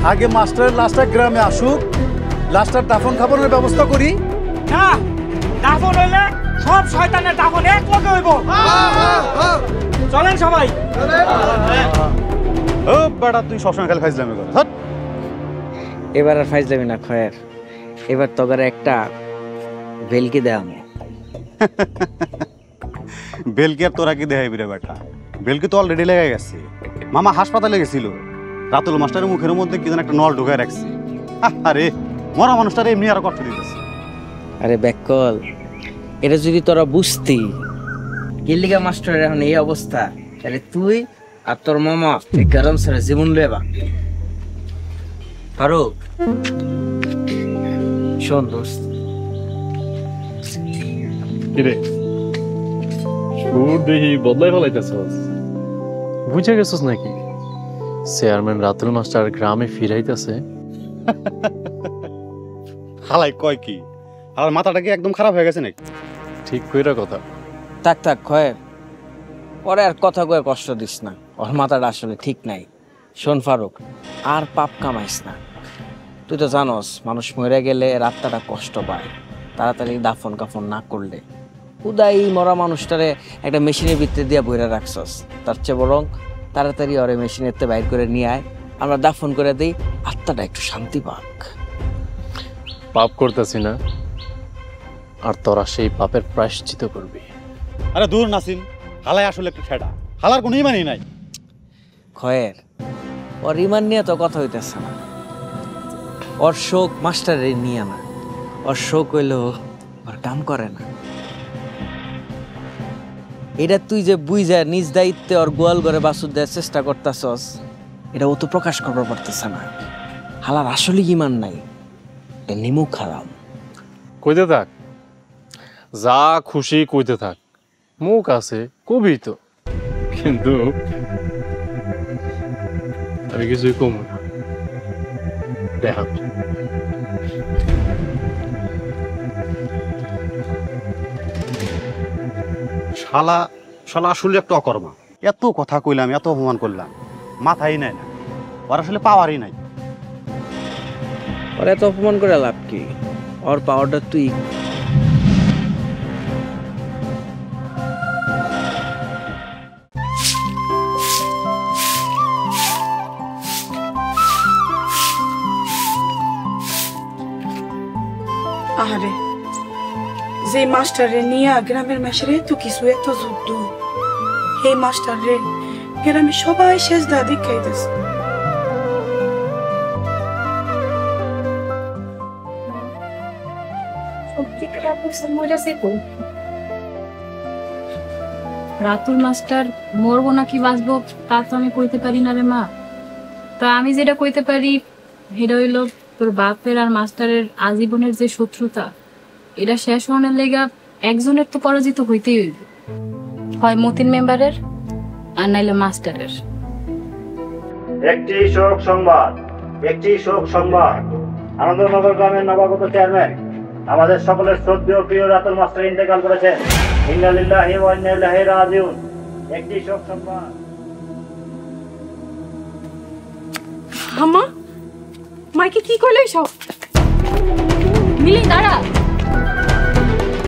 আগে মাস্টারের লাশটা গ্রামে আসুক, লাশটার দাফন খাফনের ব্যবস্থা করি। না, দাফন হইলে সব শয়তানের দাফন এক লগে হইব। চলেন সবাই। ও বেটা, তুই সবসময় খালি ফাইজলামি কর। এবার আর ফাইজলামি না খয়ের, এবার তোগারে একটা বেলকি দেয়া আমি। বেলকি আর তোরা কি দেখাইবি রে বেটা? বেলকি তো অলরেডি লেগে গেছে। মামা হাসপাতালে গেছিল, রাতুল মাস্টারের মুখের মধ্যে কি যেন একটা নল ঢুকায় রাখছে। আরে মরা মানুষটারে এমনি আরো কষ্ট দিতেছে। আরে ব্যাকল, এটা যদি তোরা বুঝতি গিল্লিগা মাস্টারের এখন এই অবস্থা, তাহলে তুই আর তোর মামা এই গরম ছেড়ে জীবন লেবা। ফারুক শোন দোস্ত, কিরে সুর দেখি বদলাই ফেলাইতেছস, বুঝে গেছস নাকি চেয়ারম্যান রাতুল মাস্টার গ্রামে ফিরাইতেছে? হালাই কয় কি? আর মাথাটা কি একদম খারাপ হয়ে গেছে নাকি? ঠিক কইরা কথা। থাক থাক খয়ের, পরে আর কথা কয়ে কষ্ট দিস না, ওর মাথাটা আসলে ঠিক নাই। শোন ফারুক, আর পাপ কামাইস না। তুই তো জানোস মানুষ মরে গেলে রাতটা কষ্ট পায়, তাড়াতাড়ি দাফন কাফন না করলে। উদাই মরা মানুষটারে একটা মেশিনের ভিতরে দিয়ে বইরা রাখছস, তার চেয়ে বরং তাড়াতাড়ি ওরে মেশিনের তে বাইর করে নিয়ে আয়, আমরা দাফন করে দিই, আত্মাটা একটু শান্তি পাক। পাপ করতেছি না, আর তোরা সেই পাপের প্রায়শ্চিত করবি। আরে দূর নাসিম, হালাই আসলে একটু ছেড়া, হালার কোনো ইমানই নাই। খয়ের, ওর ইমান নিয়ে তো কথা হইতেছে না, ওর শোক মাস্টারের নিয়ে না, ওর শোক হইল ওর কাম করে না। এটা তুই যে বুঝা নিজ দায়িত্বে ওর গোয়াল ঘরে বাসুর দেওয়ার চেষ্টা করতেছস, এটা ও তো প্রকাশ করতে পারতেছে না। হালার আসলে ইমান নাই, এটা নিমুখ হারাম। কইতে থাক, যা খুশি কইতে থাক, মুখ আছে কবি তো, কিন্তু আমি কিছুই কম না। দেখা শালা শালা আসলে একটা অকর্মা। এত কথা কইলাম, এত অপমান করলাম, মাথাই নাই না, ওর আসলে পাওয়ারই নাই। ওর এত অপমান করে লাভ কি? ওর পাওয়ারটা তুই। আরে যে মাস্টারে নিয়ে গ্রামের মাসের এত কিছু, এত যুদ্ধ, এই মাস্টার রে গ্রামে সবাই শেষ দাদি খাইতেছে। রাতুল মাস্টার মরবো নাকি বাঁচবো তা তো আমি কইতে পারি না রে মা। তা আমি যেটা কইতে পারি সেটা হইল তোর বাপের আর মাস্টারের আজীবনের যে শত্রুতা, এটা শেষ হওয়ার লেগা একজনের তো পরাজিত হইতেই হইব, হয় মতিন মেম্বারের আর নাইলে মাস্টারের। একটি শোক সংবাদ, একটি শোক সংবাদ। আনন্দনগর গ্রামের নবাগত চেয়ারম্যান আমাদের সকলের শ্রদ্ধেয় প্রিয় রাতুল মাস্টার ইন্তেকাল করেছেন। ইন্না লিল্লাহি ওয়া ইন্না ইলাইহি রাজিউন। একটি শোক সংবাদ। আমা মাইকে কি কইলে সব? মিলি দাঁড়া।